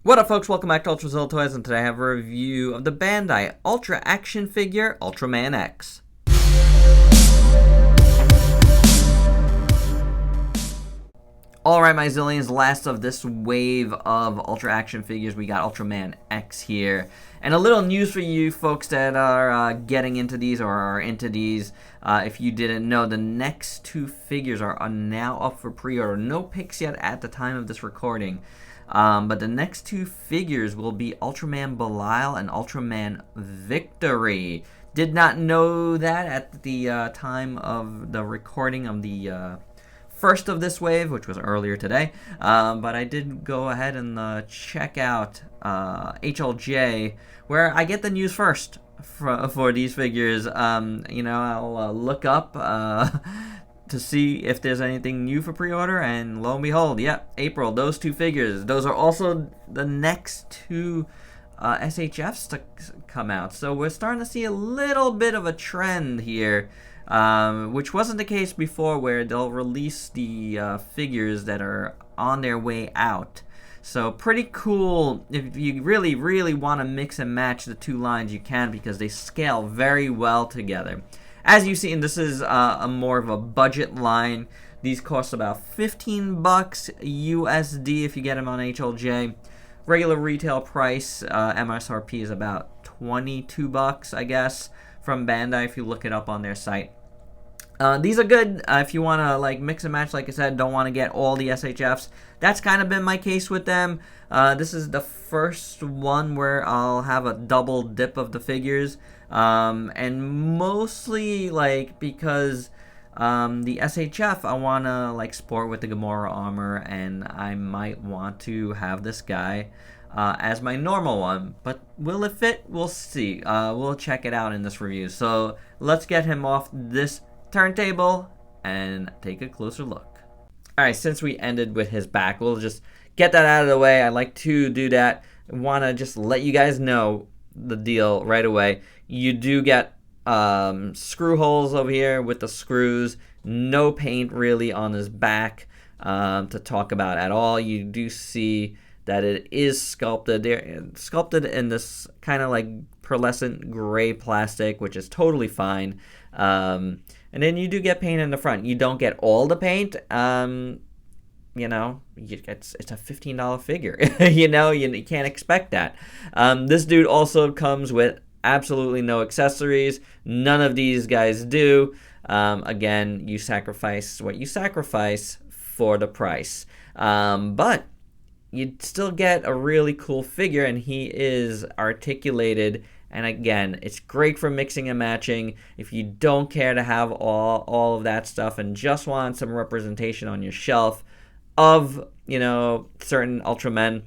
What up, folks? Welcome back to Ultrazilla Toys, and today I have a review of the Bandai Ultra Action Figure Ultraman X. Alright, my zillions, last of this wave of Ultra Action figures, we got Ultraman X here. And a little news for you folks that are getting into these or are into these. If you didn't know, the next two figures are now up for pre-order. No picks yet at the time of this recording. But the next two figures will be Ultraman Belial and Ultraman Victory. Did not know that at the time of the recording of the first of this wave, which was earlier today. But I did go ahead and check out HLJ, where I get the news first for these figures. I'll look up to see if there's anything new for pre-order, and lo and behold, April, those two figures. Those are also the next two SHFs to come out. So we're starting to see a little bit of a trend here, which wasn't the case before, where they'll release the figures that are on their way out. So pretty cool. If you really, really want to mix and match the two lines, you can, because they scale very well together. As you've seen, this is a more of a budget line. These cost about 15 bucks USD if you get them on HLJ. Regular retail price, MSRP, is about 22 bucks, I guess, from Bandai if you look it up on their site. These are good if you want to mix and match. Like I said, don't want to get all the SHFs. That's kind of been my case with them. This is the first one where I'll have a double dip of the figures, and mostly because the SHF I want to sport with the Gamora armor, and I might want to have this guy as my normal one. But will it fit? We'll see. We'll check it out in this review. So let's get him off this turntable and take a closer look. Alright, since we ended with his back, we'll just get that out of the way. I like to do that. I want to just let you guys know the deal right away. You do get screw holes over here with the screws. No paint really on his back to talk about at all. You do see that it is sculpted. They're sculpted in this kind of pearlescent gray plastic, which is totally fine. And then you do get paint in the front. You don't get all the paint. It's a $15 figure. You can't expect that. This dude also comes with absolutely no accessories. None of these guys do. Again, you sacrifice what you sacrifice for the price. But you still get a really cool figure, and he is articulated. And again, it's great for mixing and matching. If you don't care to have all of that stuff and just want some representation on your shelf of, certain Ultramen,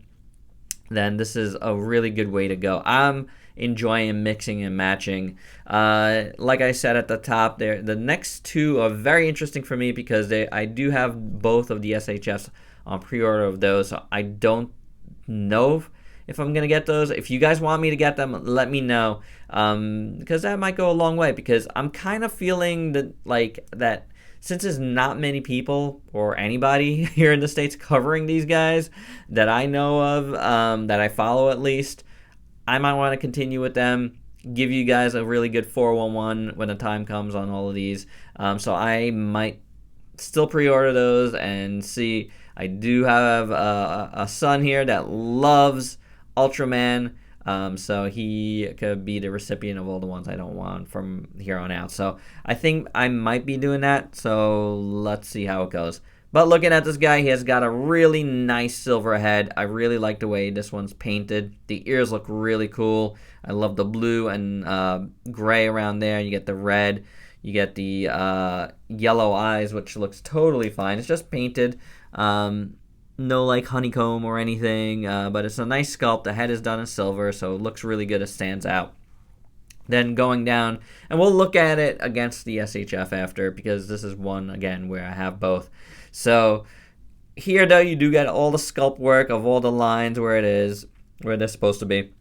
then this is a really good way to go. I'm enjoying mixing and matching. Like I said at the top there, the next two are very interesting for me because I do have both of the SHFs on pre-order of those, so I don't know if I'm gonna get those. If you guys want me to get them, let me know, because that might go a long way, because I'm kind of feeling that since there's not many people or anybody here in the States covering these guys that I know of, that I follow at least, I might want to continue with them, give you guys a really good 411 when the time comes on all of these. So I might still pre-order those and see. I do have a son here that loves Ultraman, so he could be the recipient of all the ones I don't want from here on out. So I think I might be doing that, so let's see how it goes. But looking at this guy, he has got a really nice silver head. I really like the way this one's painted. The ears look really cool. I love the blue and gray around there. You get the red. You get the yellow eyes, which looks totally fine. It's just painted. No honeycomb or anything, but it's a nice sculpt. The head is done in silver, so it looks really good. It stands out. Then going down, and we'll look at it against the SHF after, because this is one, again, where I have both. So here, though, you do get all the sculpt work of all the lines where they're supposed to be.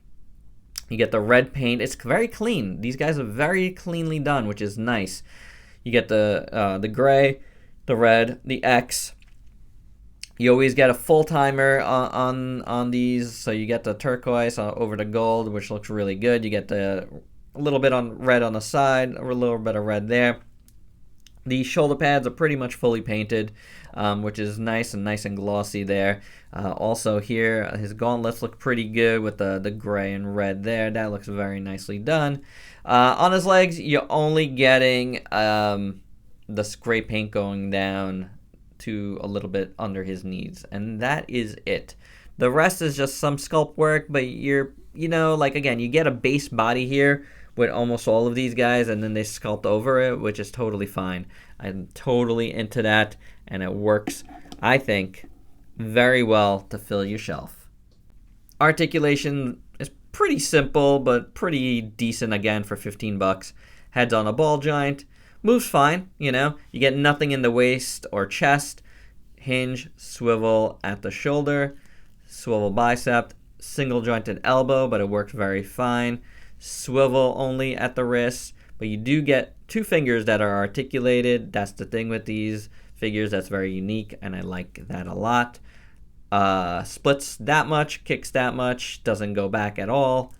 You get the red paint. It's very clean. These guys are very cleanly done, which is nice. You get the gray, the red, the X. You always get a full timer on these, so you get the turquoise over the gold, which looks really good. You get a little bit on red on the side, a little bit of red there. The shoulder pads are pretty much fully painted, which is nice and glossy there. Also here, his gauntlets look pretty good with the gray and red there. That looks very nicely done. On his legs, you're only getting the spray paint going down to a little bit under his knees, and that is it. The rest is just some sculpt work, but again, you get a base body here with almost all of these guys, and then they sculpt over it, which is totally fine. I'm totally into that, and it works, I think, very well to fill your shelf. Articulation is pretty simple, but pretty decent again for 15 bucks. Head's on a ball joint. Moves fine, you get nothing in the waist or chest. Hinge, swivel at the shoulder, swivel bicep, single jointed elbow, but it works very fine. Swivel only at the wrist, but you do get 2 fingers that are articulated. That's the thing with these figures that's very unique, and I like that a lot. Splits that much, kicks that much, doesn't go back at all.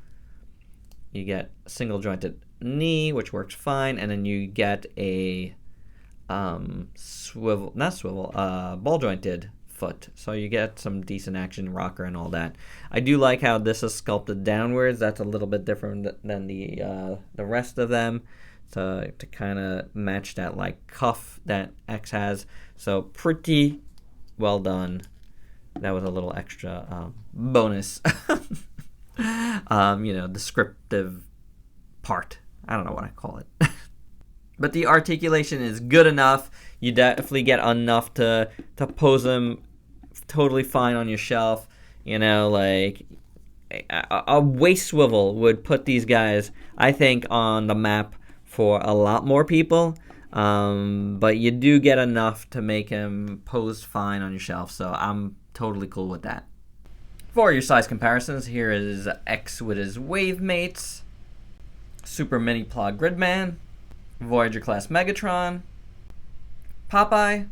You get single jointed knee, which works fine, and then you get a ball jointed foot, so you get some decent action, rocker and all that. I do like how this is sculpted downwards. That's a little bit different than the rest of them, to kind of match that like cuff that X has. So pretty well done. That was a little extra bonus descriptive part. I don't know what I call it. But the articulation is good enough. You definitely get enough to pose them totally fine on your shelf. Like a waist swivel would put these guys, I think, on the map for a lot more people. But you do get enough to make him pose fine on your shelf. So I'm totally cool with that. For your size comparisons, here is X with his wave mates. Super Mini Plog Gridman, Voyager Class Megatron, Popeye,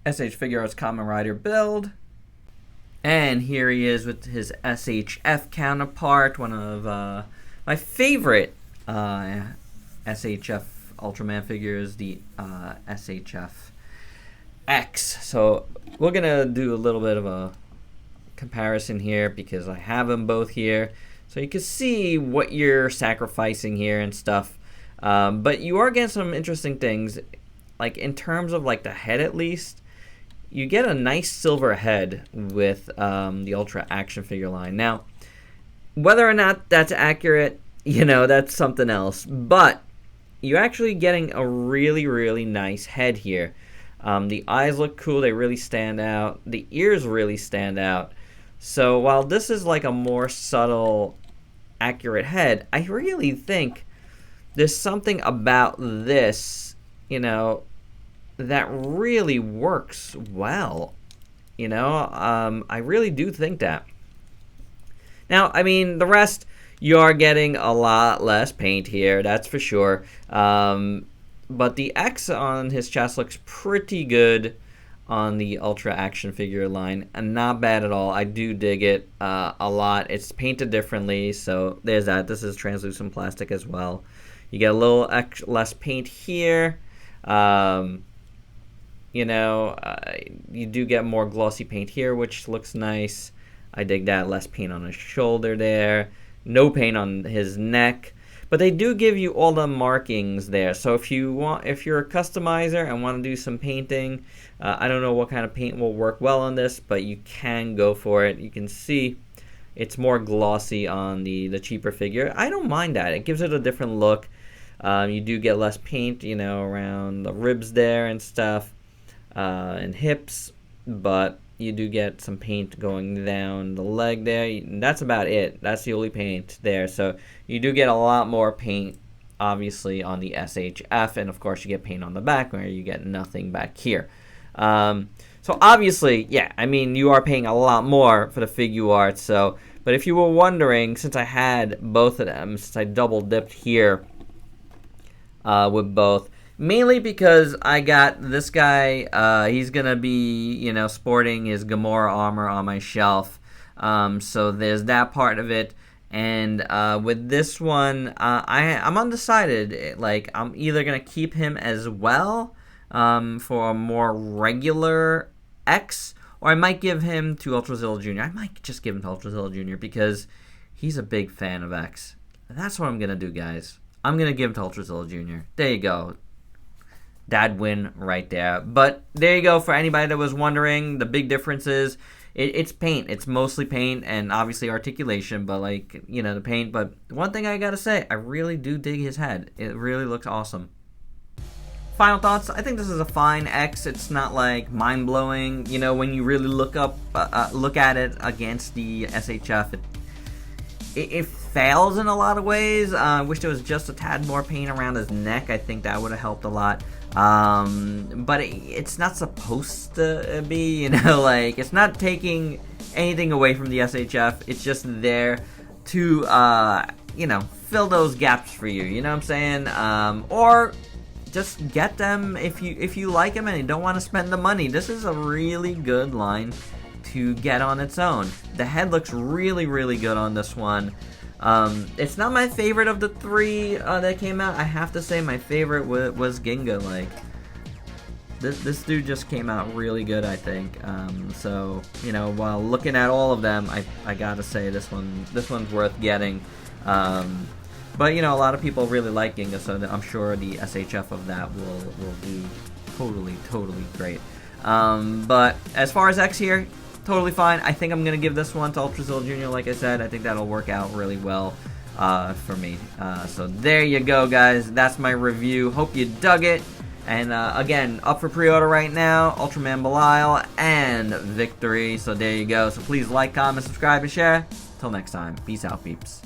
SH Figure Arts Kamen Rider build, and here he is with his SHF counterpart, one of my favorite SHF Ultraman figures, the SHF X. So we're gonna do a little bit of a comparison here because I have them both here. So you can see what you're sacrificing here and stuff. But you are getting some interesting things. Like in terms of like the head at least, you get a nice silver head with the Ultra action figure line. Now, whether or not that's accurate, that's something else. But you're actually getting a really, really nice head here. The eyes look cool. They really stand out. The ears really stand out. So while this is like a more subtle, accurate head, I really think there's something about this, that really works well. I really do think that. Now, I mean, the rest, you are getting a lot less paint here, that's for sure. But the X on his chest looks pretty good on the Ultra action figure line, and not bad at all. I do dig it a lot. It's painted differently, so there's that. This is translucent plastic as well. You get a little less paint here. You do get more glossy paint here, which looks nice. I dig that. Less paint on his shoulder there. No paint on his neck. But they do give you all the markings there. So if you're a customizer and want to do some painting, I don't know what kind of paint will work well on this, but you can go for it. You can see it's more glossy on the cheaper figure. I don't mind that. It gives it a different look. You do get less paint, around the ribs there and stuff, and hips, but you do get some paint going down the leg there. And that's about it. That's the only paint there. So you do get a lot more paint, obviously, on the SHF, and of course you get paint on the back where you get nothing back here. So obviously, yeah, I mean, you are paying a lot more for the Figuarts. So, but if you were wondering, since I had both of them, since I double dipped here with both, Mainly because I got this guy, he's going to be, you know, sporting his Gamora armor on my shelf. So there's that part of it. And with this one, I'm undecided. Like, I'm either going to keep him as well for a more regular X, or I might give him to Ultrazilla Jr. I might just give him to Ultrazilla Jr. because he's a big fan of X. That's what I'm going to do, guys. I'm going to give him to Ultrazilla Jr. There you go. Dad win right there. But there you go. For anybody that was wondering, the big difference is it's paint. It's mostly paint and obviously articulation, but like, you know, the paint. But one thing I gotta say, I really do dig his head. It really looks awesome. Final thoughts. I think this is a fine X. It's not like mind-blowing. You know, when you really look at it against the SHF, it fails in a lot of ways. I wish there was just a tad more paint around his neck. I think that would have helped a lot. But it's not supposed to be, you know, like, it's not taking anything away from the SHF. It's just there to, you know, fill those gaps for you. You know what I'm saying? Or just get them if you like them and you don't want to spend the money. This is a really good line to get on its own. The head looks really, really good on this one. It's not my favorite of the three that came out. I have to say my favorite was Ginga. Like, this dude just came out really good, I think. So, you know, while looking at all of them, I gotta say this one's worth getting. But, you know, a lot of people really like Ginga, so I'm sure the SHF of that will do totally great. But as far as X here, totally fine. I think I'm going to give this one to Ultrazilla Jr. Like I said, I think that'll work out really well for me. So there you go, guys. That's my review. Hope you dug it. And again, up for pre-order right now, Ultraman Belial and Victory. So there you go. So please like, comment, subscribe, and share. Till next time. Peace out, peeps.